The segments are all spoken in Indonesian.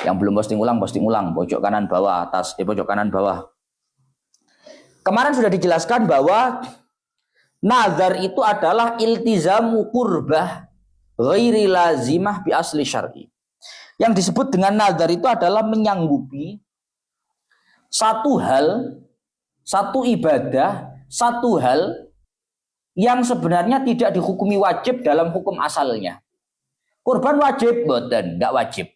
Yang belum posting ulang, pojok kanan bawah, atas, pojok kanan bawah. Kemarin sudah dijelaskan bahwa nazar itu adalah iltizamu qurbah ghairi lazimah bi asli syar'i. Yang disebut dengan nazar itu adalah menyanggupi satu hal, satu ibadah, satu hal yang sebenarnya tidak dihukumi wajib dalam hukum asalnya. Kurban wajib, boten, enggak wajib.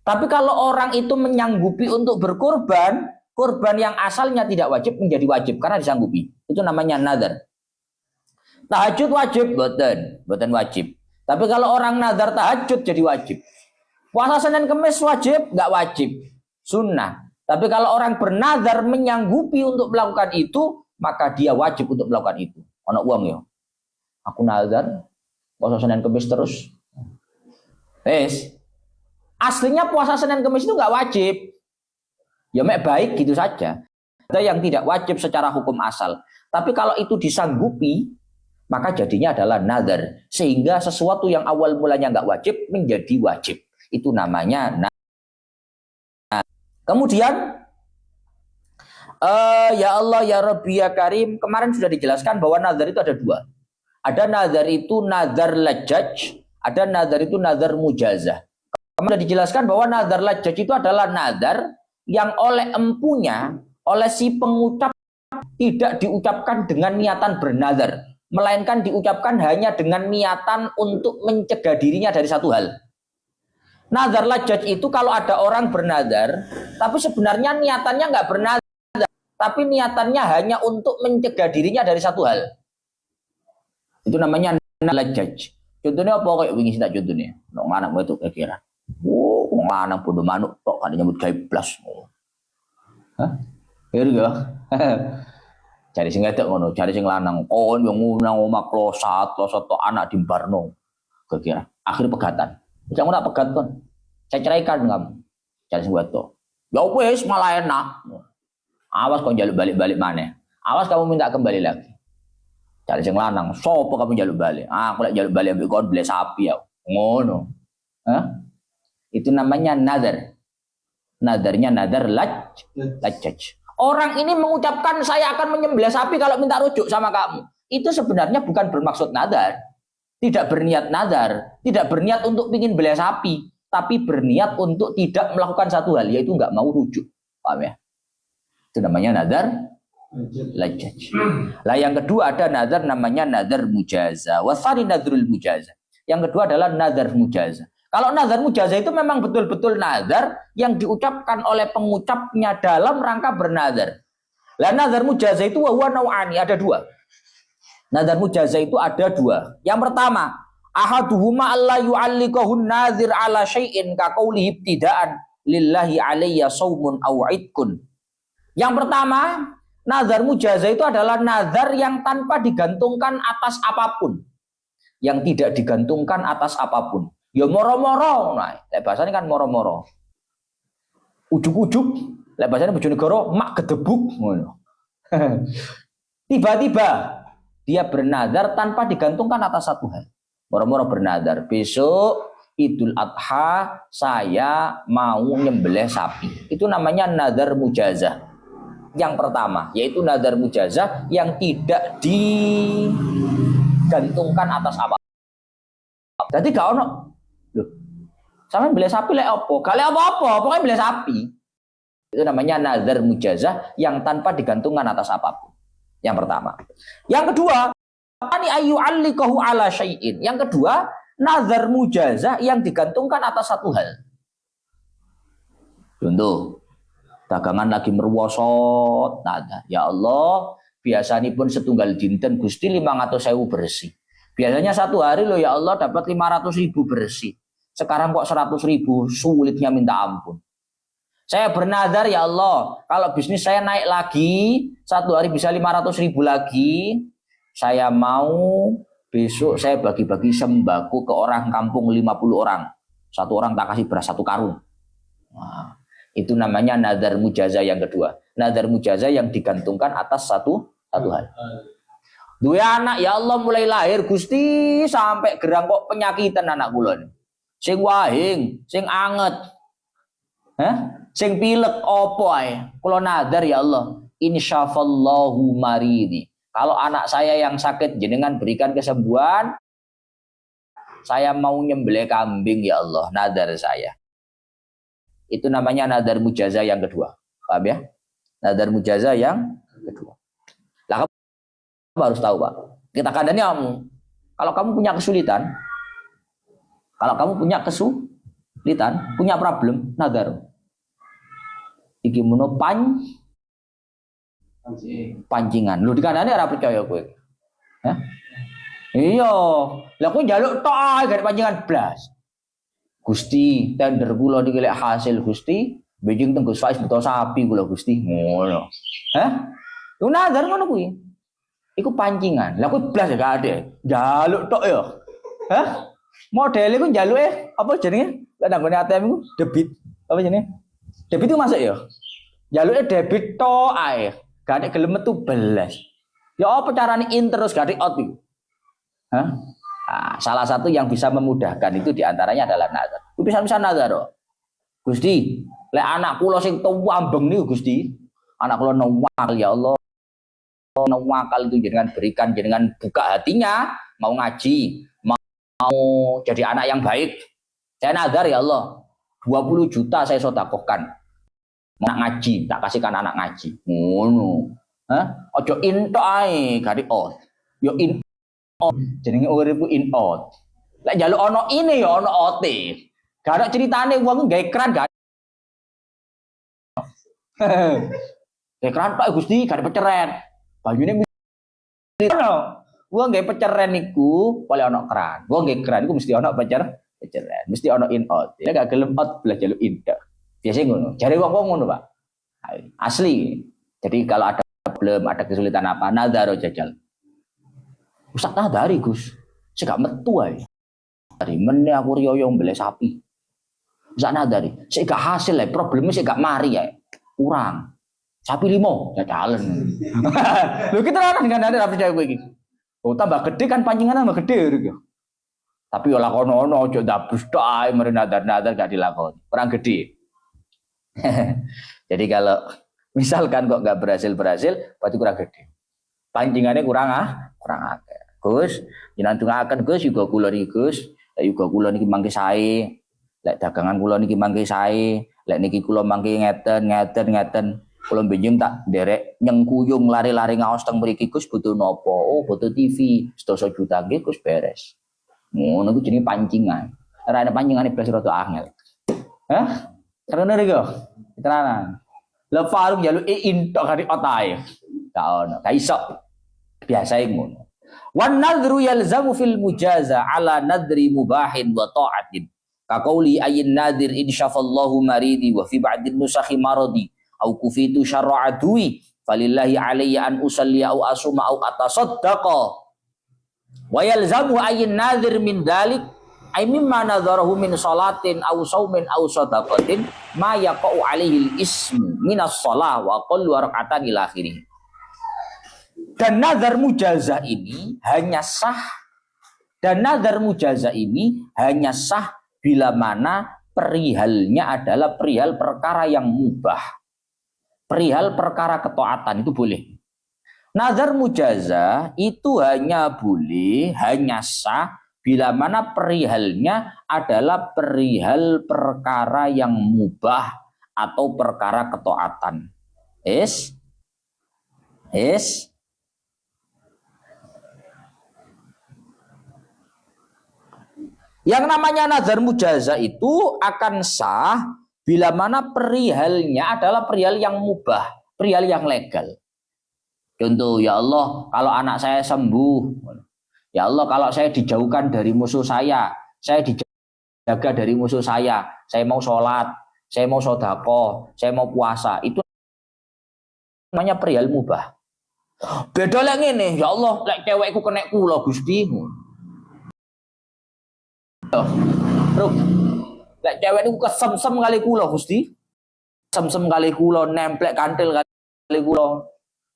Tapi kalau orang itu menyanggupi untuk berkurban, kurban yang asalnya tidak wajib menjadi wajib karena disanggupi. Itu namanya nazar. Tahajud wajib, boten wajib. Tapi kalau orang nazar tahajud jadi wajib. Puasa Senin Kemis wajib, enggak wajib. Sunnah. Tapi kalau orang bernazar menyanggupi untuk melakukan itu, maka dia wajib untuk melakukan itu. Ono uang ya. Aku nazar puasa Senin Kemis terus. Aslinya puasa Senin Kemis itu nggak wajib. Ya mek baik gitu saja. Ada yang tidak wajib secara hukum asal. Tapi kalau itu disanggupi, maka jadinya adalah nazar. Sehingga sesuatu yang awal mulanya nggak wajib menjadi wajib. Itu namanya nazar. Kemudian ya Allah ya Rabbi ya Karim, kemarin sudah dijelaskan bahwa nazar itu ada dua. Ada nazar itu nazar lajaj, ada nazar itu nazar mujazah. Kemarin sudah dijelaskan bahwa nazar lajaj itu adalah nazar yang oleh empunya, oleh si pengucap tidak diucapkan dengan niatan bernazar, melainkan diucapkan hanya dengan niatan untuk mencegah dirinya dari satu hal. Nazar lajaj itu kalau ada orang bernazar, tapi sebenarnya niatannya nggak bernazar, tapi niatannya hanya untuk mencegah dirinya dari satu hal. Itu namanya nazar lajaj. Contohnya apa kayak wingi tak contohnya? Nong anak itu kira-kira. Wong lanang bodoh manuk tok kan nyambut gawe blas. Hah? Ya juga. Cari sing wedok ngono, cari sing lanang. Kon yo nang omah klosat tok anak dimbarno. Kira-kira. Akhir pegatan. Jangan tak pegat kon. Saya ceraikan kamu. Cari sing wedok. Ya wis malah enak. Awas kau jaluk balik-balik mana? Awas kamu minta kembali lagi. Cari sing lanang. Sopo kamu jaluk balik? Aku lek jaluk balik ambek kon beli sapi ya. Ngono. Hah? Itu namanya nazar. Nazarnya nazar lajaj. Orang ini mengucapkan saya akan menyembelih sapi kalau minta rujuk sama kamu. Itu sebenarnya bukan bermaksud nazar. Tidak berniat nazar, tidak berniat untuk ingin beli sapi, tapi berniat untuk tidak melakukan satu hal, yaitu nggak mau rujuk. Paham ya? Itu namanya nazar lajaj. Lah yang kedua ada nazar namanya nazar mujaza. Wasari nazrul mujaza. Yang kedua adalah nazar mujaza. Kalau nazar mujaza itu memang betul-betul nazar yang diucapkan oleh pengucapnya dalam rangka bernazar. Lah nazar mujaza itu wa nau'ani, ada dua. Nazar mujaza itu ada dua. Yang pertama, ahaduhuma alla yu'alliqahun nazir ala syai'in ka qawlihi ibtida'an lillahi alayya saumun aw idkun. Yang pertama, nazar mujaza itu adalah nazar yang tanpa digantungkan atas apapun. Yang tidak digantungkan atas apapun. Ya moro-moro, nah, bahasanya kan moro-moro. Ujuk-ujuk, bahasanya Bojonegoro mak gedebuk. Tiba-tiba dia bernazar tanpa digantungkan atas satu hal. Moro-moro bernazar, besok Idul Adha saya mau nyembelih sapi. Itu namanya nazar mujazah. Yang pertama, yaitu nazar mujazah yang tidak digantungkan atas apa. Jadi gak ono. Loh, sampean beli sapi lek opo? Gak lek apa-apa, pokoknya beli sapi. Itu namanya nazar mujazah yang tanpa digantungkan atas apapun. Yang pertama. Yang kedua, ani ayyu'allikahu ala syai'in. Yang kedua, nazar mujazah yang digantungkan atas satu hal. Contoh, dagangan lagi merwosot, nazar. Ya Allah, biasanya pun setunggal dinten Gusti 500.000 bersih. Biasanya satu hari loh ya Allah dapat 500.000 bersih. Sekarang kok 100.000, sulitnya minta ampun. Saya bernazar ya Allah, kalau bisnis saya naik lagi, satu hari bisa 500.000 lagi, saya mau besok saya bagi-bagi sembako ke orang kampung 50 orang. Satu orang tak kasih beras 1 karung. Nah, itu namanya nazar mujazah yang kedua. Nazar mujazah yang digantungkan atas satu hal. Dua anak ya Allah mulai lahir Gusti sampai gerang kok penyakitan anak kula. Sing wahing, sing anget. Sing pilek opo ae? Kula nadar ya Allah, insyafallahu maridi. Kalau anak saya yang sakit jenengan berikan kesembuhan, saya mau nyembelih kambing ya Allah, nadar saya. Itu namanya nadar mujaza yang kedua. Paham ya? Nadar mujaza yang kedua. Lah kamu harus tahu, Pak. Kita kadangnya kalau kamu punya kesulitan, punya problem, nadar. Iki mono pancingan. Lu dikandani ora percaya kowe. Hah? Iya, lah kowe njaluk tok ae gak pancingan blas. Gusti, tender kula niki lek hasil Gusti, benjing teng Gus Faiz beto sapi kula Gusti. Ngono. Hah? Lu nazar ngono kuwi. Iku pancingan. Lah kowe blas gak ade. Njaluk tok ya. Hah? Modele ku njaluke apa jenenge? Lek nang ATM ku debit. Apa jenenge? Debit itu masuk ya? Njaluke debit tok ae. Gak nek gelem metu belas. Ya apa carane in terus gak out iki? Hah? Nah, salah satu yang bisa memudahkan itu diantaranya adalah nazar. Ku bisa nazar kok. Gusti, lek anak kula sing tuwambeng niku Gusti, anak kula nawakal ya Allah. Nawakal itu jenengan berikan, jenengan buka hatinya, mau ngaji, mau jadi anak yang baik. Saya nazar ya Allah, 20 juta saya sedekahkan. Mau ngaji, tak kasihkan anak ngaji. Ngono. Hah? Ojo intok ae, gak out. Yo in out. Jenenge uripku in out. Lek njaluk ana ini ya ana ote. Gak ada ceritane wong gawe kran gak. Gawe kran Pak Gusti, gak ada peceren. Banyune ngono. Wong gawe peceren niku oleh ana kran. Wong gawe kran iku mesti ana peceren. Mesti ana in out. Ya gak gelem out belah njaluk intok. Biasanya ngono. Jare wong ngono, Pak. Asli. Jadi kalau ada problem, ada kesulitan apa, nadaro jajal. Ustaz nadari, Gus. Saya gak metu ae. Dari meneh aku riyo mbeleh sapi. Ustaz nadari. Saya gak hasil ae, problemnya saya gak mari ae. Kurang. Sapi 5, jajalen. Lho kita ora dengan nadar apa percaya kowe iki. Oh, tambah gede kan pancingan tambah gede gitu. Tapi olah kono-ono aja ndabus tok ae mari nadar-nadar gak dilakoni. Kurang gede. Jadi kalau misalkan kok nggak berhasil, berarti kurang gede. Pancingannya kurang akeh. Gus, jenengan tunggaken Gus juga kula niki Gus, lek juga kula niki mangke sae, lek dagangan kula niki mangke sae, lek niki kula mangke ngeten. Kula benjing tak derek nyengkuyung lari-lari ngaos teng mriki Gus butuh napa? Oh, butuh TV, 100 juta nggih Gus beres. Ngono ku jenenge pancingan. Ora ana pancingane blas rada angel. Hah? Karena rego, tenanan. Lah Faruk njaluk intok kari otae. Gak ono, gak iso. Biasae ngono. Wan nadru yalzamu fil mujaza ala nadri mubahin wa ta'atin. Ka qauli ayyin nadir insyafallahu maridi wa fi ba'din nusakhi maradi au kufitu syarra adui falillahi alayya an usalli au asuma au atasaddaqa. Wa yalzamu ayyin nadir min dalik ay mimma nadharahu min salatin aw saumin aw sadaqatin ma yaqau alaihi al-ismu minas shalah wa qallu rak'atan ila akhirih. Dan nazar mujaza ini hanya sah bila mana perihalnya adalah perihal perkara yang mubah. Perihal perkara ketaatan itu boleh. Nazar mujaza itu hanya sah bila mana perihalnya adalah perihal perkara yang mubah atau perkara ketaatan. Yang namanya nazar mujaza itu akan sah bila mana perihalnya adalah perihal yang mubah, perihal yang legal. Contoh, ya Allah, kalau anak saya sembuh. Ya Allah, kalau saya dijauhkan dari musuh saya dijaga dari musuh saya mau sholat, saya mau sedekah, saya mau puasa. Itu namanya perihal mubah. Beda lek ngene, ya Allah, lek cewekku kena kula Gusti. Ruk, lek cewek niku kesem-sem kali kula Gusti. Sem-sem kali kula, nemplek kantil kali kula.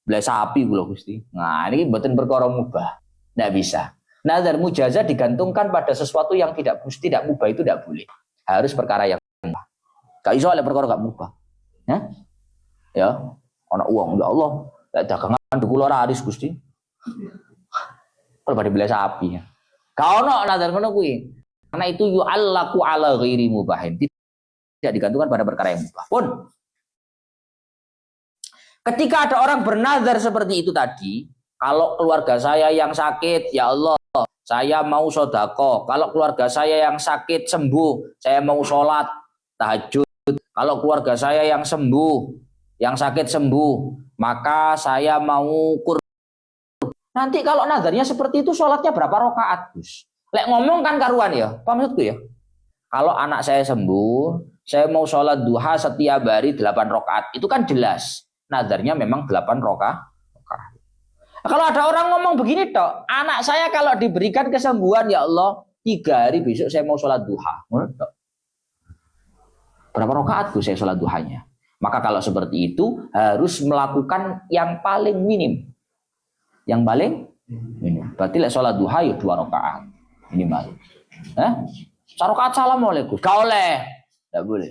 Bleh sapi kula Gusti. Nah, ini mboten perkara mubah. Tidak bisa. Nazar mujaza digantungkan pada sesuatu yang tidak mubah, itu tidak boleh. Harus perkara yang mubah. Gak iso lek perkara gak mubah. Ya, ana uang ya Allah, lek dagangan kula ora aris Gusti. Kalau pada beli sapi ya. Kau no nazar ngono kuwi. Karena itu yu'allaku ala ghairi mubahin. Tidak digantungkan pada perkara yang mubah pun. Ketika ada orang bernazar seperti itu tadi, kalau keluarga saya yang sakit, ya Allah, saya mau sodako. Kalau keluarga saya yang sakit sembuh, saya mau sholat tahajud. Kalau keluarga saya yang sembuh, yang sakit sembuh, maka saya mau Nanti kalau nazarnya seperti itu, sholatnya berapa rakaat, Gus? Lek ngomong kan karuan ya, apa maksudku ya? Kalau anak saya sembuh, saya mau sholat duha setiap hari 8 rakaat, itu kan jelas. Nazarnya memang 8 rakaat. Kalau ada orang ngomong begini toh, anak saya kalau diberikan kesembuhan ya Allah, 3 hari besok saya mau sholat duha. Berapa rakaat Gus saya sholat duhanya? Maka kalau seperti itu harus melakukan yang paling minim. Yang paling minim. Berarti lek sholat duha ya 2 rakaat minimal. Rakaat assalamualaikum. Gak oleh. Gak boleh.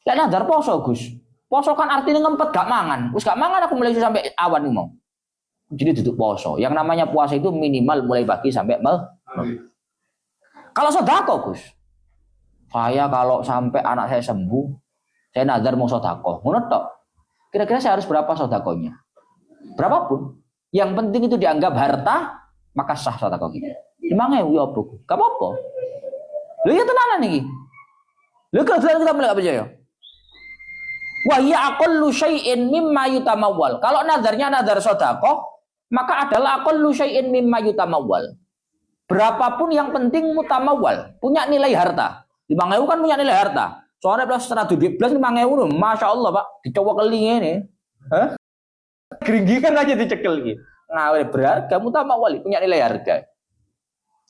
Lek nazar poso Gus. Poso kan artinya ngempet gak mangan. Gus gak mangan aku mulai sampai awan mau. Jadi duduk poso. Yang namanya puasa itu minimal mulai pagi sampai Kalau sedekah Gus. Saya kalau sampai anak saya sembuh, saya nazar mau sedekah. Ngono tok. Kira-kira saya harus berapa sedekahnya? Berapapun. Yang penting itu dianggap harta, maka sah sedekah kita. 5.000 ya apa? Gak apa-apa. Lho ya tenanan iki. Lho kalau kita mulai apa aja ya? Wa ya aqallu syai'in mimma yutamawwal. Kalau nazarnya nazar sedekah, maka adalah aqallu syai'in mimma yutamawwal. Berapapun yang penting mutamawwal, punya nilai harta. 5.000 kan punya nilai harta. Soalnya plus 112 5.000 lho. Masya Allah Pak, dicoba keling ini. Geringgikan aja dicekel gitu. Nah, berharga mutamawwal punya nilai harga.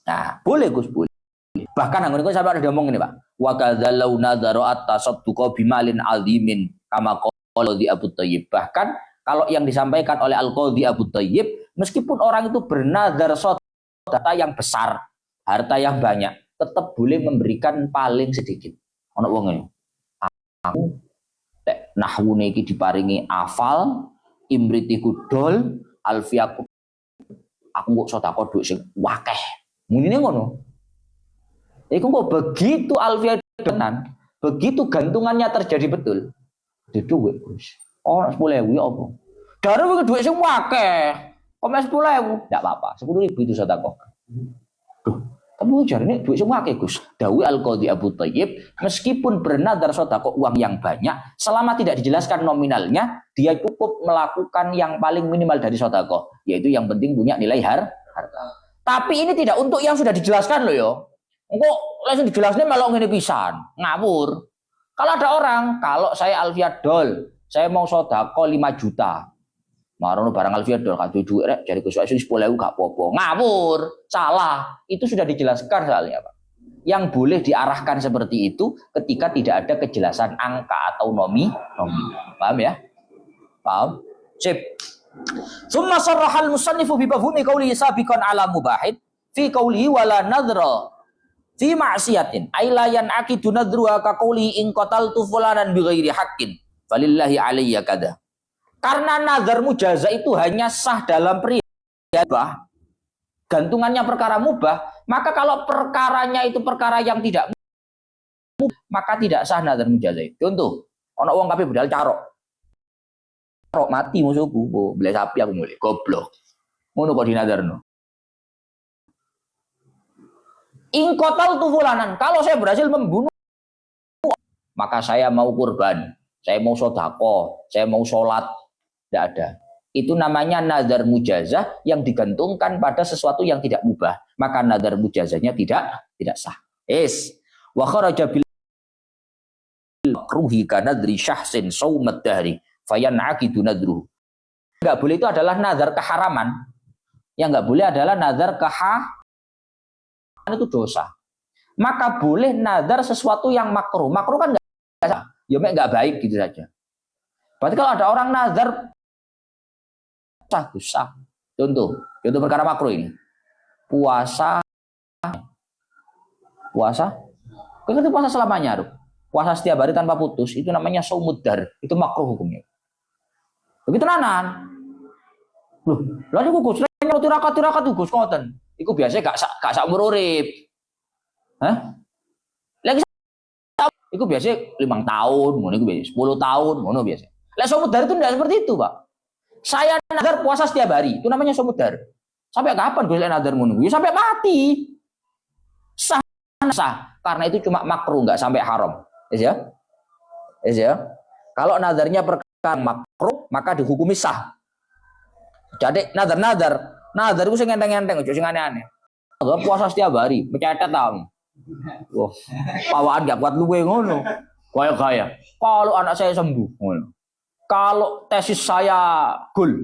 Nah, boleh Gus, boleh. Bahkan anggon iku sampai ada ngomong ini, Pak. Wa kadzalau nadzaru at-tasadduqa bimalin azimin kama qala di Abu Thayyib. Bahkan kalau yang disampaikan oleh Al-Qadhi Abu Thayyib, meskipun orang itu bernazar harta yang besar, harta yang banyak, tetap boleh memberikan paling sedikit. Ono wong ngene. Aku nahwune iki diparingi afal, imritiku dol, alfiaku aku kok sedekah dhuwit sing wakeh. Munine ngono. Iku kok begitu alfiah tenan, begitu gantungannya terjadi betul. Di dhuwit, Gus. Oh, 10.000 ya apa? Dare iki dhuwit sing wakeh. Kok 10.000? Enggak apa-apa. 10.000 itu sedekah. Duh, tapi jarine dhuwit sing wakeh, Gus. Dawuh Al-Qadhi Abu Thayyib, meskipun bernadar sedekah uang yang banyak, selama tidak dijelaskan nominalnya, dia cukup melakukan yang paling minimal dari sedekah, yaitu yang penting punya nilai harta. Tapi ini tidak untuk yang sudah dijelaskan loh ya. Engko langsung dijelasnya melok ngene pisan, ngawur. Kalau ada orang, kalau saya Alfiat Dol, saya mau sedekah 5 juta. Marono barang Alfiat Dol kan duit rek dari Gus Waisu 10.000 gak apa-apa. Ngawur, salah. Itu sudah dijelaskan soalnya, Pak. Yang boleh diarahkan seperti itu ketika tidak ada kejelasan angka atau nomi. Paham ya? Paham? Sip. Tsumma sarraha al-musannifu bi mafhumi qawlihi sabiqan ala mubahid fi qawlihi wala nadhra fi ma'siyatin ay la yan'aqidu nadruha ka qawlihi in qataltu fulanan bi ghairi haqqin falillahi alayya kada. Karena nazar mujaza itu hanya sah dalam peribah, gantungannya perkara mubah, maka kalau perkaranya itu perkara yang tidak mubah, maka tidak sah nazar mujaza. Contoh, ono wong kabeh budal carok mati musuhku, beli sapi aku mulai goblok. Ngono kok dinazarno. In qataltu fulanan, kalau saya berhasil membunuh, maka saya mau kurban, saya mau sedekah, saya mau sholat. Tidak ada. Itu namanya nazar mujazah yang digantungkan pada sesuatu yang tidak mubah. Maka nazar mujazahnya tidak sah. Wa kharaja bil makruhi ka nadri syahsin saumat dahri fayan'aqidu nadruhu. Enggak boleh itu adalah nazar keharaman. Yang enggak boleh adalah nazar itu dosa. Maka boleh nazar sesuatu yang makruh. Makruh kan enggak baik gitu saja. Berarti kalau ada orang nazar sah. Contoh perkara makruh ini. Puasa. Kau ngerti puasa selamanya, Rup? puasa setiap hari tanpa putus, itu namanya saumud dar, itu makruh hukumnya. Begitu tenanan. Loh, lha niku Gus, nek tirakat Gus ngoten. Iku biasa gak sak umur urip. Hah? Lagi iku biasa 5 tahun, ngono iku biasa 10 tahun, ngono biasa. Lah saumud dar itu tidak seperti itu, Pak. Saya nazar puasa setiap hari, itu namanya saumud dar. Sampai kapan Gus nazar ngono? Ya sampai mati. Sah, karena itu cuma makruh, enggak sampai haram. Ya? Kalau nazarnya perkara makruh, maka dihukumi sah. Jadi nazar itu sing enteng-enteng, ojo sing aneh-aneh. Puasa setiap hari, mencetet tahu. Wah, pawaan gak kuat luwe ngono. Kaya. Kalau anak saya sembuh, ngono. Kalau tesis saya gol.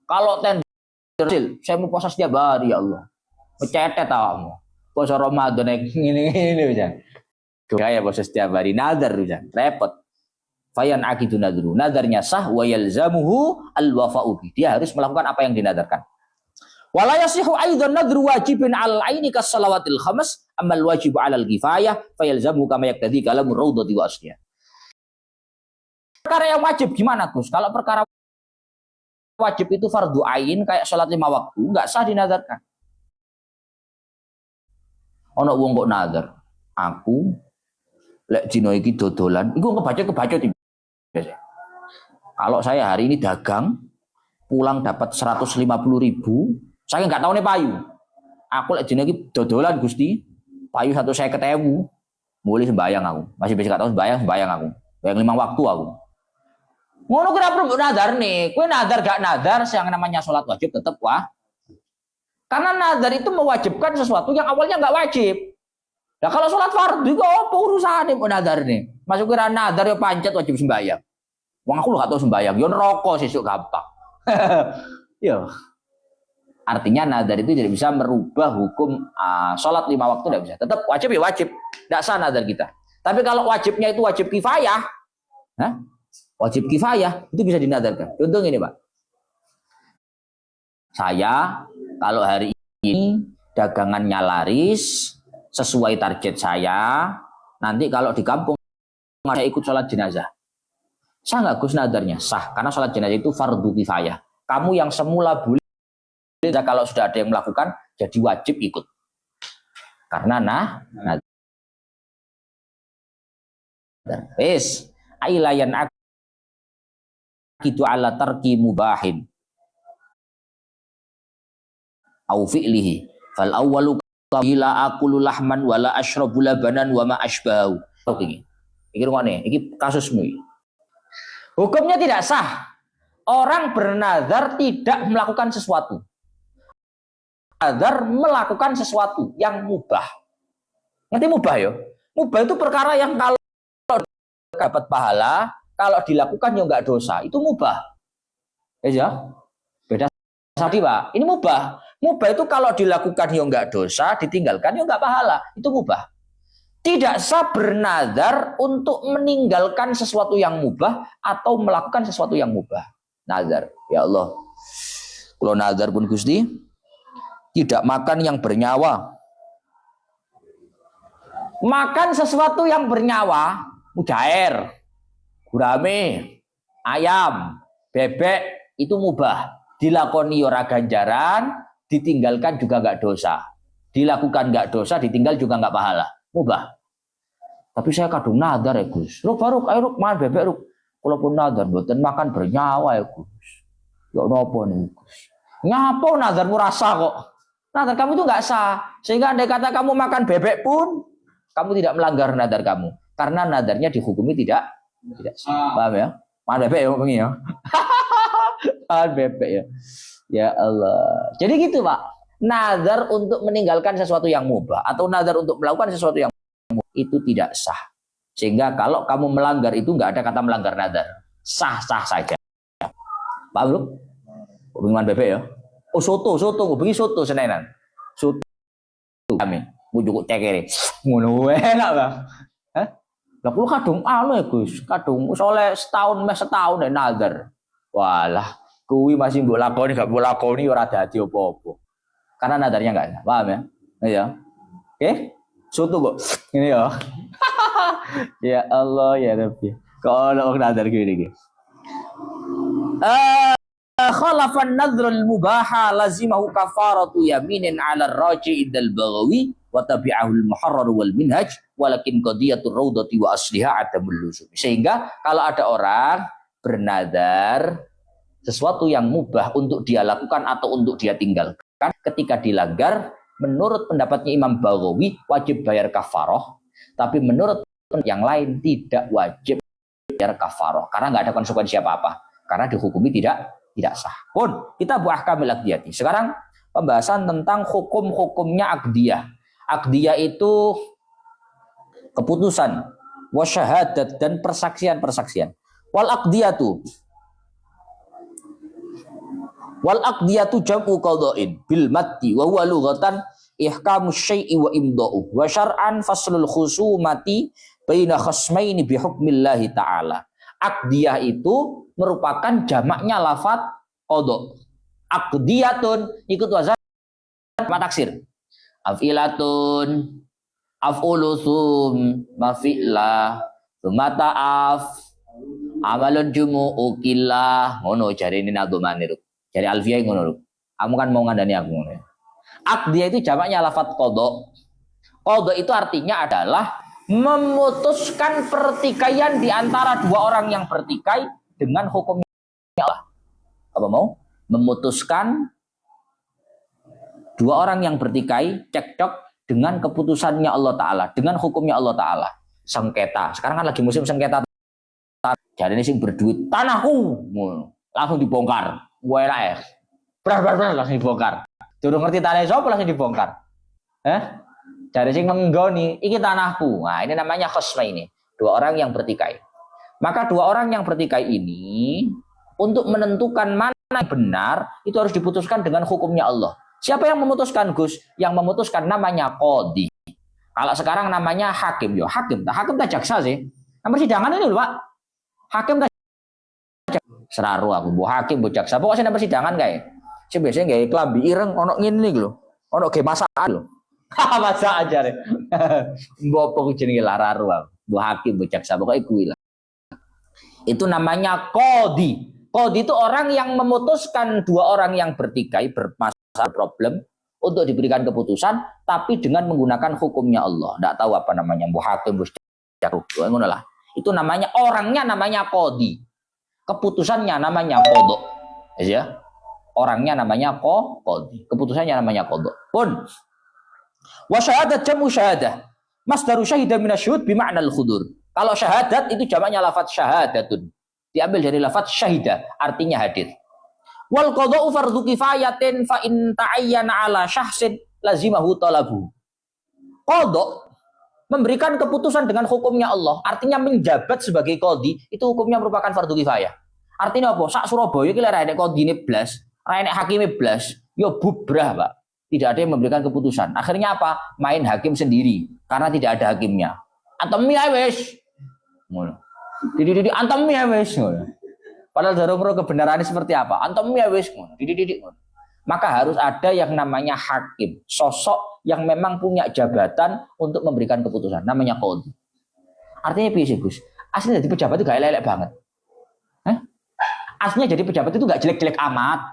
Kalau berhasil, saya mau puasa setiap hari ya Allah. Mencetet tahu. Puasa Ramadan ini bisa. Gaya puasa setiap hari nazar bisa. Repot. Fayan akidu nadru. Nadarnya sah wa yalzamuhu al-wafa'u bi. Dia harus melakukan apa yang dinadarkan. Wala yasihu aidan nadru wajibin 'alal 'aini kas salawatil khams, amal wajibu 'alal kifayah fayalzamu kama yaqtadi kalamur raudhati wa asliha. Perkara yang wajib gimana, Gus? Kalau perkara wajib itu fardu ain kayak salat 5 waktu, enggak sah dinadarkan. Ono wong kok nazar, aku lek dino iki dodolan, iku kebaca tiba. Kalau saya hari ini dagang, pulang dapat 150.000, saya nggak tahu nih payu. Aku lek dino iki dodolan Gusti, payu 150.000, mulai sembayang aku. Masih bisa nggak tahu sembayang aku. Yang 5 waktu aku. Ngono kira perlu nazar nih. Kue nazar gak nazar, yang namanya sholat wajib tetap wah. Karena nazar itu mewajibkan sesuatu yang awalnya nggak wajib. Nah kalau sholat fardu itu apa urusannya nazar nih? Masuk kira nazar ya pancet wajib sembayang. Wong aku gak tahu sembayang, yo neraka sesuk gampang. Yo. Artinya nazar itu tidak bisa merubah hukum sholat 5 waktu, tidak bisa. Tetap wajib ya wajib. Tidak sah nazar kita. Tapi kalau wajibnya itu wajib kifayah, wajib kifayah itu bisa dinadarkan. Contoh ini Pak. Saya kalau hari ini dagangannya laris sesuai target saya, nanti kalau di kampung saya ikut sholat jenazah. Sah nggak Gus nadarnya? Sah, karena sholat jenazah itu fardu kifayah. Kamu yang semula boleh, kalau sudah ada yang melakukan, jadi wajib ikut. Karena nazar. Wis, ailayan akidu ala tarki mubahin au fi'lihi. Fal awwalu qila aqulu lahman wala ashrabu labanan wa ma ashbahu. Oke. Iki rungokne, iki kasusmu iki. Hukumnya tidak sah. Orang bernazar tidak melakukan sesuatu. Nazar melakukan sesuatu yang mubah. Ngerti mubah ya? Mubah itu perkara yang kalau dapat pahala, kalau dilakukan ya enggak dosa. Itu mubah. Ya? Beda tadi, Pak. Ini mubah. Mubah itu kalau dilakukan ya enggak dosa, ditinggalkan ya enggak pahala. Itu mubah. Tidak sah bernazar untuk meninggalkan sesuatu yang mubah atau melakukan sesuatu yang mubah. Nazar, ya Allah. Kalau nazar pun Gusti, tidak makan yang bernyawa. Makan sesuatu yang bernyawa, mujair, gurame, ayam, bebek, itu mubah. Dilakoni ora ganjaran, ditinggalkan juga enggak dosa. Dilakukan enggak dosa, ditinggal juga enggak pahala. Mubah. Tapi saya kadung nazar ya Gus. Ruk, ayo makan bebek Ruk. Kalaupun nazar mboten makan bernyawa ya Gus. Ya napa nih Gus? Ngapa nazarmu rasa kok? Nazar kamu itu enggak sah. Sehingga andai kata kamu makan bebek pun kamu tidak melanggar nazar kamu. Karena nazarnya dihukumi tidak sah. Paham ya? Makan bebek ya pengen ya. Makan bebek ya. Ya Allah. Jadi gitu Pak. Nazar untuk meninggalkan sesuatu yang mubah atau nazar untuk melakukan sesuatu yang itu tidak sah. Sehingga kalau kamu melanggar itu nggak ada kata melanggar nazar. Sah-sah saja. Paham lu? Hubungan bebek ya. Oh soto, hubungi soto senenan. Soto kami. Mujuk cekere. Ngono enak Bang. Hah? Lah kulo kadung anu ya Gus. Kadung soleh setahun ya nazar. Walah, kuwi masih mbok lakoni gak mbok lakoni ora dadi apa-apa. Karena nadarnya nggak ada, paham ya? Iya. Oke, soto kok. Ini ya. Ya Allah ya Rabbi. Kalau orang nadar gini. Khalafan nadrul mubaha lazimahu kafaratu yaminin ala raji indal baghawi wa tabi'ahu al-muharrar wal minhaj walakin qadiyatur raudati wa asliha adamul luzum. Sehingga kalau ada orang bernadar sesuatu yang mubah untuk dia lakukan atau untuk dia tinggalkan, ketika dilanggar menurut pendapatnya Imam Baghawi wajib bayar kafaroh, tapi menurut yang lain tidak wajib bayar kafaroh karena nggak ada konsekuensi apa-apa, karena dihukumi tidak sah. Pun kita buah kamil akdiyati. Sekarang pembahasan tentang hukum-hukumnya akdiyah. Akdiyah itu keputusan, wasyahadat dan persaksian-persaksian. Wal aqdiyatu jam'u qada'in bil maddi wa huwa lughatan ihkamu syai'i wa imda'u wa syar'an faslul khusumati baina khasmaini bi hukmillahi ta'ala. Aqdiyah itu merupakan jamaknya lafaz qada. Aqdiyatun ikut wazan taksir. Afilatun, af'ulusum, mafi'lah, sumata'af, amalun jumu'u killah. Ngono jari ini nadumani ruk. Jari Alfiyah ngono. Kamu kan mau ngandani aku ngono. Aqdiyah itu jamaknya lafaz qada. Qada itu artinya adalah memutuskan pertikaian di antara dua orang yang bertikai dengan hukumnya Allah. Apa mau? Memutuskan dua orang yang bertikai cekcok dengan keputusannya Allah Ta'ala, dengan hukumnya Allah Ta'ala. Sengketa. Sekarang kan lagi musim sengketa. Jadi ini sing berduit tanahku langsung dibongkar. Gue lah benar langsung dibongkar. Durung ngerti tanah sapa langsung dibongkar. Dari sing menggoni, iki tanahku. Nah, ini namanya khosma ini. Dua orang yang bertikai. Maka dua orang yang bertikai ini untuk menentukan mana yang benar itu harus diputuskan dengan hukumnya Allah. Siapa yang memutuskan, Gus? Yang memutuskan namanya qadhi. Kalau sekarang namanya hakim. Yo, hakim tak jaksa sih. Nah, persidangan ini loh, Pak. Hakim tak seraru aku, bu hakim, bu jaksa. Pokoknya persidangan kayak. Sing biasanya kayak klambi ireng ono ngene iki lho. Ono ge masakan lho. Masa aja deh. Mbok pokok jenenge lararu aku. Bu hakim, bu jaksa, pokoknya kuwi lah. Itu namanya qadhi. Qadhi itu orang yang memutuskan dua orang yang bertikai bermasalah problem untuk diberikan keputusan tapi dengan menggunakan hukumnya Allah. Enggak tahu apa namanya, bu hakim, bu jaksa, ngono lah. Itu namanya orangnya namanya qadhi. Keputusannya namanya qadha. Ya. Orangnya namanya qadhi. Keputusannya namanya qadha. Pun wa syahadat jamu syahadah. Masdaru syahida minasyhud bima'na al-khudur. Kalau syahadat itu jamaknya lafaz syahadatun. Diambil dari lafaz syahida, artinya hadir. Wal qadha'u fardhu kifayatin fa in ta'ayyana 'ala syahsin lazimahu talabu. Qadha memberikan keputusan dengan hukumnya Allah, artinya menjabat sebagai qadhi, itu hukumnya merupakan fardhu kifayah. Artinya apa? Sak Surabaya iki lek nek qadhine blas, ora nek hakime blas, yo bubrah, Pak. Tidak ada yang memberikan keputusan. Akhirnya apa? Main hakim sendiri karena tidak ada hakimnya. Antum ya wis. Ngono. Dididik antum ya wis ngono. Padahal darung kebenarannya seperti apa? Antum ya wis ngono. Dididik ngono. Maka harus ada yang namanya hakim, sosok yang memang punya jabatan untuk memberikan keputusan, namanya qadhi. Artinya piye sih, Gus? Aslinya jadi pejabat itu gak elek-elek banget. Aslinya jadi pejabat itu gak jelek-jelek amat.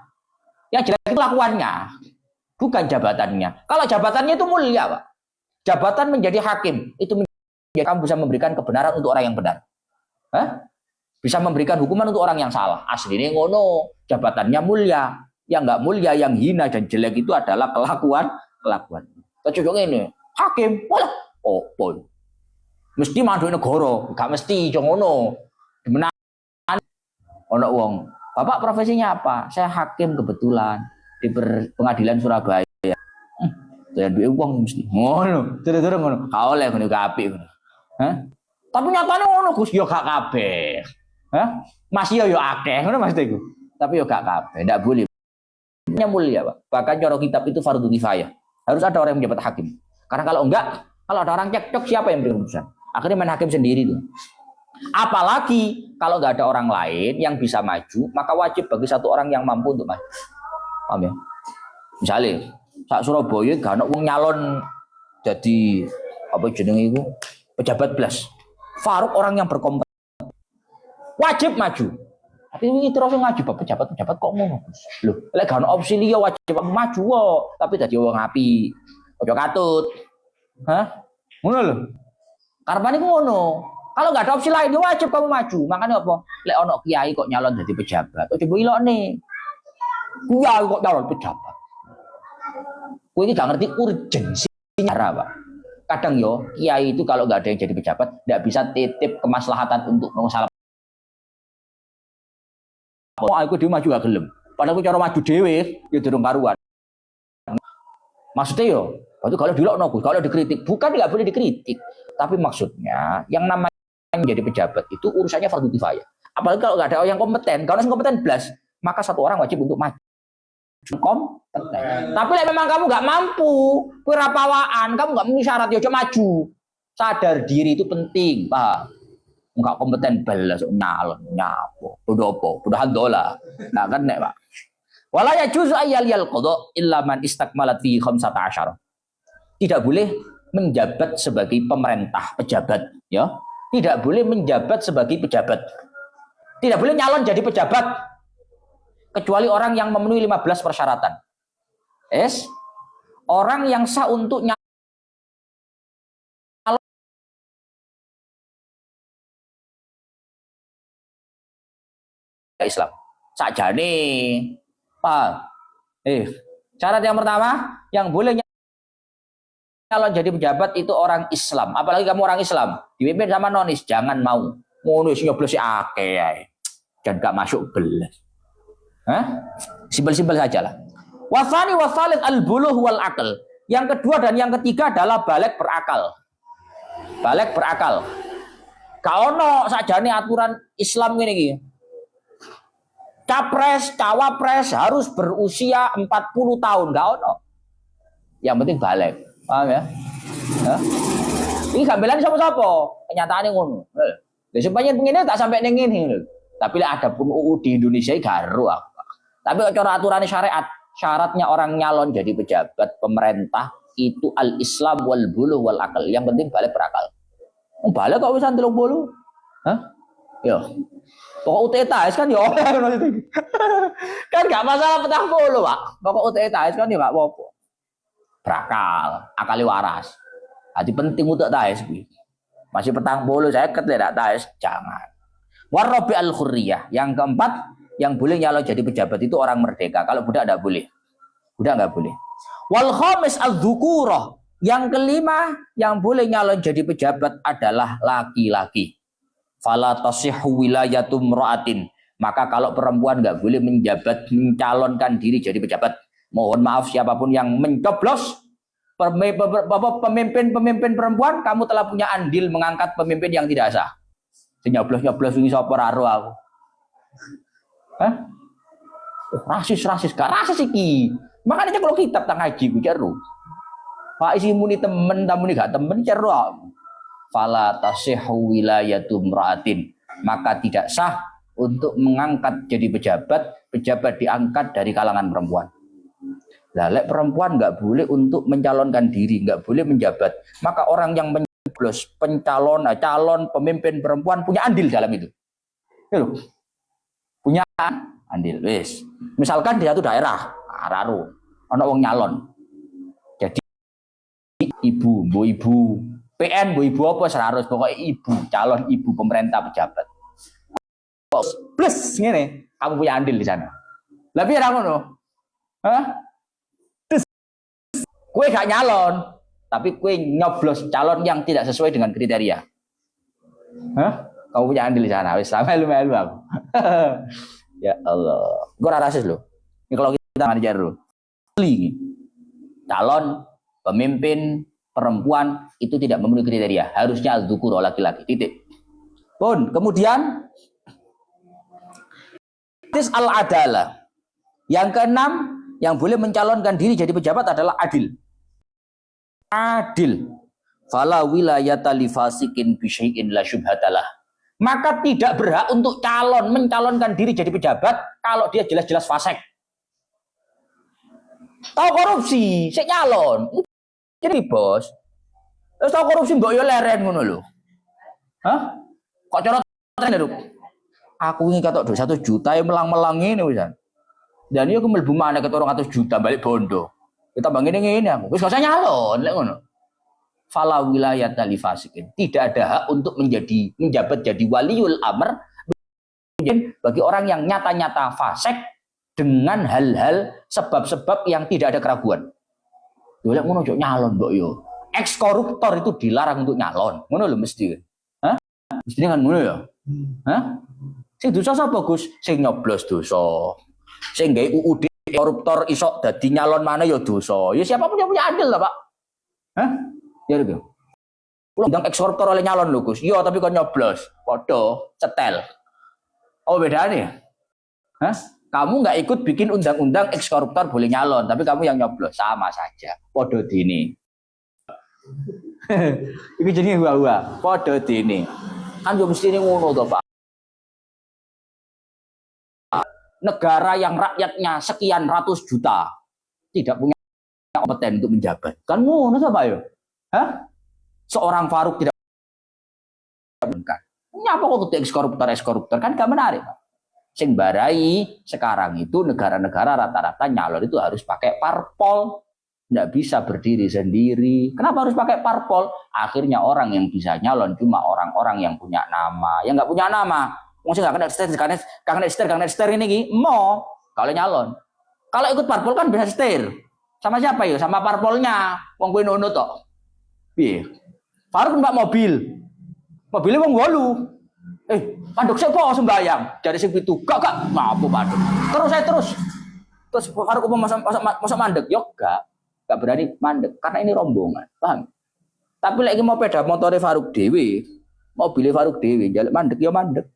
Yang jelek itu lakuannya, bukan jabatannya. Kalau jabatannya itu mulia, Pak. Jabatan menjadi hakim itu kamu bisa memberikan kebenaran untuk orang yang benar. Bisa memberikan hukuman untuk orang yang salah. Aslinya ngono, jabatannya mulia. Yang nggak mulia, yang hina dan jelek itu adalah kelakuan. Kecuali ini hakim, mesti mandu negara, gak mesti ngono. Dimenang ono wong. Bapak profesinya apa? Saya hakim kebetulan di pengadilan Surabaya. Dan duwe wong mesti ngono. Terus ngono. Ka oleh ngono apik ngono. Tapi nyatane ngono Gus yo gak kabeh. Masih yo akeh ngono maksudku. Tapi yo gak kabeh, ndak boleh. Mulia, Pak. Bahkan cara kitab itu fardhu kifayah. Harus ada orang yang menjabat hakim. Karena kalau enggak, kalau ada orang cekcok siapa yang beri keputusan? Akhirnya main hakim sendiri tuh. Apalagi kalau enggak ada orang lain yang bisa maju, maka wajib bagi satu orang yang mampu untuk maju. Paham ya? Misalnya, sak Surabaya gak ono wong nyalon jadi apa jenenge iku? Pejabat blas. Faruk orang yang berkompeten, wajib maju. Tapi ini terus ngaju pejabat kok ngono. Loh, lek gak ono opsi liya wajib maju kok, tapi dadi wong apik. Ojo katut. Hah? Ngono lho. Karepane ku ngono. Kalau nggak ada opsi lain, ya wajib kamu maju. Makanya apa? Lek ono kiai kok nyalon jadi pejabat, ojo mbok ilokne. Kiai kok nyalon pejabat. Kowe iki gak ngerti urgensi cara, Pak. Kadang yo kiai itu kalau nggak ada yang jadi pejabat, nggak bisa titip kemaslahatan untuk masalah. Oh, aku dhewe maju gak gelem. Padahal aku cara maju dhewe ya durung karuan. Maksudnya yo, itu kalau dilokno, kalau dikritik, bukan nggak boleh dikritik, tapi maksudnya yang namanya menjadi pejabat itu urusannya fardu kifayah. Apalagi kalau nggak ada orang yang kompeten, kalau yang kompeten belas, maka satu orang wajib untuk maju. Kompeten. Tapi memang kamu nggak mampu, wirapawaan, kamu nggak memenuhi syarat, ya coba maju. Sadar diri itu penting, Pak. Enggak kompeten belas nyalon nyapo bodoh handola nah kan nek Pak wala yajuzu ayyal qada illa man istakmalat fi 15. Tidak boleh menjabat sebagai pemerintah pejabat ya, tidak boleh menjabat sebagai pejabat, tidak boleh nyalon jadi pejabat kecuali orang yang memenuhi 15 persyaratan. Orang yang sah untuk nyalon Islam. Sakjane, Pak. Syarat yang pertama, yang boleh nyalon jadi pejabat itu orang Islam. Apalagi kamu orang Islam, dipimpin sama nonis, jangan mau. Ngono sing nyoblos akeh ae. Dan gak masuk belas. Simpel-simpel saja lah. Wasani wasalit al-buluh wal akal. Yang kedua dan yang ketiga adalah balik berakal. Balik berakal. Gak ono sakjane aturan Islam ngene iki. Capres, cawapres harus berusia 40 tahun, enggak ono. Yang penting balik. Paham ya? Ini gambelan sapa-sapa. Kenyataane ngono. Lha supaya ngene tak sampai ning ngene. Tapi lek ada pun UU di Indonesia gak ero aku. Tapi cara aturan syariat, syaratnya orang nyalon jadi pejabat pemerintah itu al-Islam wal buluh wal akal. Yang penting balik berakal. Balik kok wis 30. Yo. Pokok UTS kan ya kan gak masalah 40, Pak. Pokok UTS kan ya gak apa-apa. Berakal, akali waras. Hati penting untuk TAS kuwi. Masih 40 saya tidak TAS, jangan. Warabi al-khurriyah. Yang keempat, yang boleh nyalon jadi pejabat itu orang merdeka. Kalau budak enggak boleh. Budak enggak boleh. Wal khamis adz-dzukurah. Yang kelima, yang boleh nyalon jadi pejabat adalah laki-laki. Fala tasihhu wilayatum ra'atin. Maka kalau perempuan nggak boleh menjabat, mencalonkan diri jadi pejabat. Mohon maaf siapapun yang mencoblos pemimpin perempuan, kamu telah punya andil mengangkat pemimpin yang tidak sah. Nyoblos ini sapa ora aku. Rasis, gak rasis iki. Makanya kalau kitab tang ngaji ku ceru. Pak isi muni temen, tamu ini gak temen ceru aku. Fala tasihhu wilayatum ra'atin. Maka tidak sah untuk mengangkat jadi pejabat diangkat dari kalangan perempuan. Lek perempuan nggak boleh untuk mencalonkan diri, nggak boleh menjabat. Maka orang yang mencoblos calon pemimpin perempuan punya andil dalam itu. Punya andil. Wis. Misalkan di satu daerah, Araru, ana wong nyalon. Jadi ibu, PN, ibu apa serarus pokoknya ibu, calon ibu pemerintah pejabat. Plus ngene, kamu punya andil di sana. Lah piye ra ngono? Kue gak nyalon, tapi kue nyoblos calon yang tidak sesuai dengan kriteria. Kamu punya andil di sana. Wis sama lu aku. Ya Allah. Gue rasis loh. Ini kalau kita ngajar dulu. Calon pemimpin perempuan itu tidak memenuhi kriteria, harusnya al-dzukur laki-laki. Titik. Pun kemudian al-adalah. Yang keenam, yang boleh mencalonkan diri jadi pejabat adalah adil. Adil. Fala wilayata li fasikin bi syai'in la syubhatalah. Maka tidak berhak untuk mencalonkan diri jadi pejabat kalau dia jelas-jelas fasik. Tahu korupsi, sik nyalon. Jadi bos, terus tau korupsi mbok yo leren ngono lho. Hah? Kok cara tren, aku ingin kata 1 juta yang melang-melang ini wisan. Dan iya aku mlebu maneh ke 200 juta balik bondo. Kita bangin ngene aku. Wis gak usah nyalon lek ngono. Fala wilayat li fasikin. Tidak ada hak untuk menjabat jadi waliul amr bagi orang yang nyata-nyata fasik dengan hal-hal sebab-sebab yang tidak ada keraguan. Lek ngono ojo nyalon mbok yo. Ex koruptor itu dilarang untuk nyalon. Ngono lho mesti. Hah? Mestinya kan ngono ya. Hah? Sing dosa sapa Gus? Sing nyoblos dosa. Sing gawe UUD koruptor iso dadi nyalon mana ya dosa. Ya siapapun yang punya adil lah, Pak. Hah? Ya gitu. Kulo ndang ex koruptor oleh nyalon lho, Gus. Iya, tapi kon nyoblos. Padha cetel. Oh, bedane. Hah? Kamu nggak ikut bikin undang-undang ex koruptor boleh nyalon, tapi kamu yang nyoblos sama saja. Padha dene. Iku jenenge gua. Padha dene. Kan yo mesti ngono to, Pak. Negara yang rakyatnya sekian ratus juta tidak punya kompeten untuk menjabat. Kan ngono to, Pak yo. Hah? Seorang Faruk tidak bukan. Nyapa kok ekskoruptor kan gak menarik, Pak. Sing barai sekarang itu negara-negara rata-rata nyalon itu harus pakai parpol. Nggak bisa berdiri sendiri. Kenapa harus pakai parpol? Akhirnya orang yang bisa nyalon cuma orang-orang yang punya nama. Yang nggak punya nama, mesti nggak kena setir ini mau kalau nyalon. Kalau ikut parpol kan bisa setir. Sama siapa ya? Sama parpolnya. Wong kuwi nono tok. Piye? Faruk numpak mobil. Mobilnya wong 8. Panduk sik kok sembayang. Dari sing 7. Gak. Ngapa panduk? Terus Faruk mau masa mandek? Yo gak berani mandek karena ini rombongan, paham? Tapi lagi mau peda motornya Faruk Dewi, mobilnya Faruk Dewi, jalan mandek ya mandek,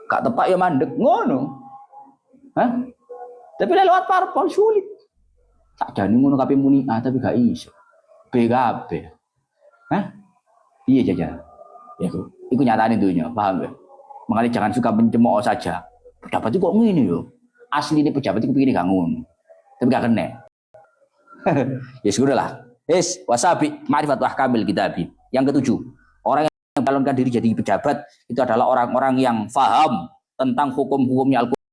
gak tepak ya mandek, ngono, hah? Tapi lewat parpol sulit, tak jadi ngono kape muni, tapi gak iso, BKB, hah? Iya jajan, ya itu nyatain dunia, paham ya? Makanya jangan suka mencemooh saja, pejabat itu kok ngene yo, asli ini pejabat itu begini gak ngono, tapi gak kena. Ya sudah lah. Wasabi ma'rifat ahkamil kitabi. Yang ke-7, orang yang mencalonkan diri jadi pejabat itu adalah orang-orang yang faham tentang hukum-hukumnya Al-Qur'an.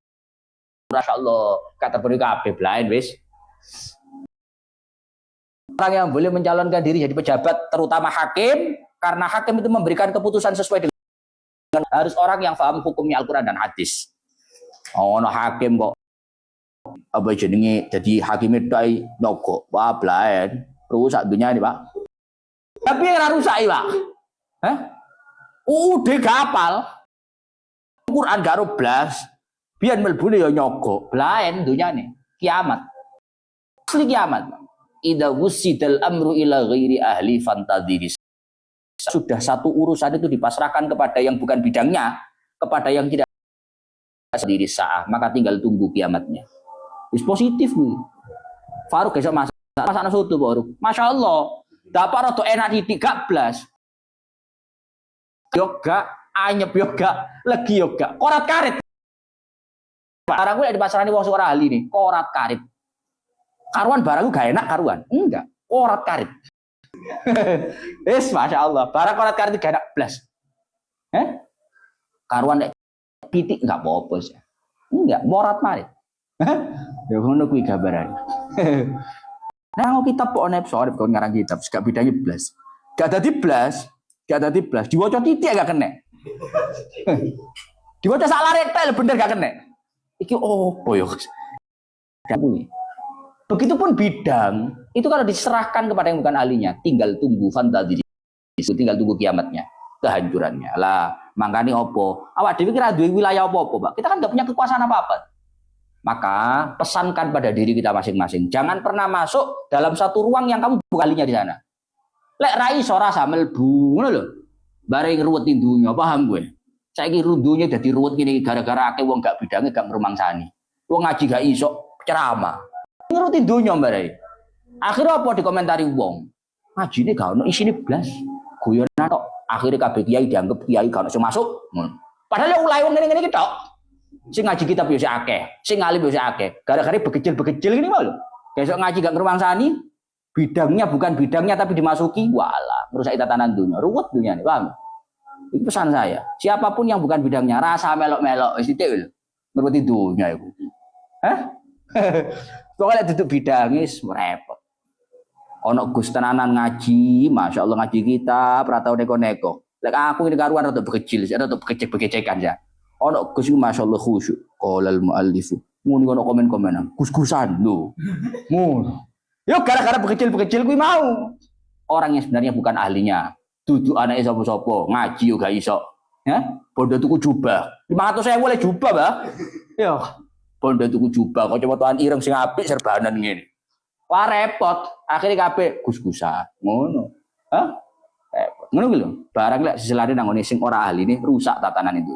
Masyaallah, kata beri kabeh blaen wis. Orang yang boleh mencalonkan diri jadi pejabat terutama hakim, karena hakim itu memberikan keputusan sesuai dengan harus orang yang faham hukumnya Al-Qur'an dan hadis. Ono hakim kok apa jenenge jadi hakim itu nyogok wah blaen rusak dunia ini, Pak. Tapi ora rusak, Pak. Hah? Udah gapal Quran gak roblas biyen melbune ya nyogok blaen dunia ini kiamat asli kiamat. Idza wusidal amru ila ghairi ahli fantadhiris. Sudah satu urusan itu dipasrahkan kepada yang bukan bidangnya, kepada yang tidak sendiri sah, maka tinggal tunggu kiamatnya. Is positif gue. Faruk besok masak soto Faruk. Masya Allah. Dapat roto enak titik gak blas. Yoga, anyep yoga, legi yoga. Korat karet. Barang gue di pasaran ini wong suara ahli nih. Korat karet. Karuan barang gue gak enak karuan. Enggak. Korat karet. Masya Allah. Barang korat karet gak enak blas. Karuan titik gak apa-apa sih. Enggak. Morat marit. Ya ngono kuwi gambaran. Nah, kitab kok onek sorry kok ngarang kitab, gak bedanya blas. Gak dadi blas. Diwaca titik gak kena. Diwaca sak lare tel bener gak kena. Iki opo yo? Begitupun bidang, itu kalau diserahkan kepada yang bukan ahlinya, tinggal tunggu fantasi. Tinggal tunggu kiamatnya, kehancurannya. Lah, makane opo? Awak dhewe kira duwe wilayah opo-opo, Pak? Kita kan gak punya kekuasaan apa-apa. Maka pesankan pada diri kita masing-masing, jangan pernah masuk dalam satu ruang yang kamu bukan ahlinya di sana. Lek rai sora mlebu ngono lho. Bareng ruwetin dunya, paham gue. Saiki rundunya dadi ruwet gini gara-gara akeh wong gak bidange gak ngrumangsani. Wong ngaji gak iso ceramah. Nurutin dunya bareng. Akhirnya apa dikomentari wong? Ngajine gak ono isine blas. Guyonan tok. Akhirnya kabeh kiai dianggap kiai gak ono sing masuk. Padahal ulai wong ngene-ngene iki tok. Sing ngaji kitab yo akeh, sing alim yo akeh. Gara-gara begecil-begecil gini mau lho. Besok ngaji gak ngrumangsani, bidangnya bukan bidangnya tapi dimasuki, walah, merusak tatanan dunia. Ruwet dunia ini, paham? Itu pesan saya. Siapapun yang bukan bidangnya, rasa melok-melok, wis titik lho. Ngerti dunya iku. Hah? Pokoknya duduk bidangnya repot. Ono Gus tenanan ngaji, Masya Allah ngaji kita, pratau neko-neko. Lek aku ini karuan rada bekecil, rada bekecek-bekecekan ya. Ono Gus itu Masya Allah khusyuk. Qolal mu'allifu. Muni ono komen-komenan. Gus-gusan lho. Ngono. Yo gara-gara bekecil-bekecil kuwi mau. Orang yang sebenarnya bukan ahlinya. Duduk anake sapa-sapa, ngaji yo gak iso. Ya, bondo tuku jubah. 500.000 oleh jubah, Mbah. Yo. Bondo tuku jubah, kok coba ireng sing apik serbanan ngene. Wah repot, akhirnya kabeh gus-gusan. Ngono. Hah? Repot. Ngono ki lho. Barang lek seselane nang ngene sing ora ahli ini rusak tatanan itu.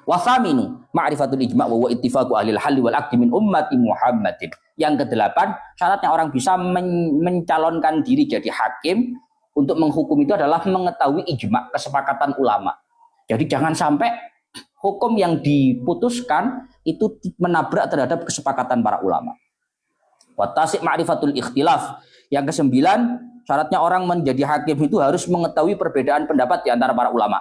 Wa thaminu ma'rifatul ijma' wa ittifaqu ahli al-hal wal 'aqd min ummati Muhammadin. Yang kedelapan, syaratnya orang bisa mencalonkan diri jadi hakim untuk menghukum itu adalah mengetahui ijma', kesepakatan ulama. Jadi jangan sampai hukum yang diputuskan itu menabrak terhadap kesepakatan para ulama. Watasi ma'rifatul ikhtilaf. Yang kesembilan, syaratnya orang menjadi hakim itu harus mengetahui perbedaan pendapat di antara para ulama.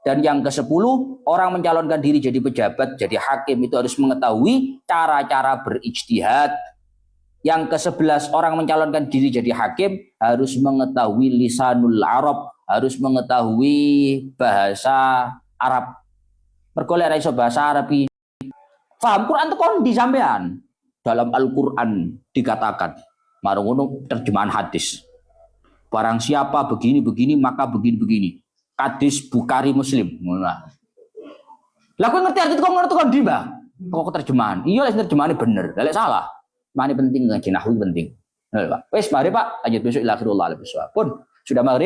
Dan yang ke-10, orang mencalonkan diri jadi pejabat, jadi hakim itu harus mengetahui cara-cara berijtihad. Yang ke-11, orang mencalonkan diri jadi hakim harus mengetahui lisanul Arab, harus mengetahui bahasa Arab. Mergo lek iso bahasa Arab iki paham Quran tekon di sampean. Dalam Al-Quran dikatakan, marungono terjemahan hadis. Barang siapa begini-begini maka begini-begini. Hadis Bukhari Muslim. Lah kowe ngerti arti kok ngerti kok ndi, Mbah? Kok terjemahan. Iya lek terjemahannya bener. Lek salah. Mane penting ngaji nahwu penting. Nah, Pak. Wis mari Pak, lanjut besok ila akhirullah al-bisawab. Pun sudah maghrib.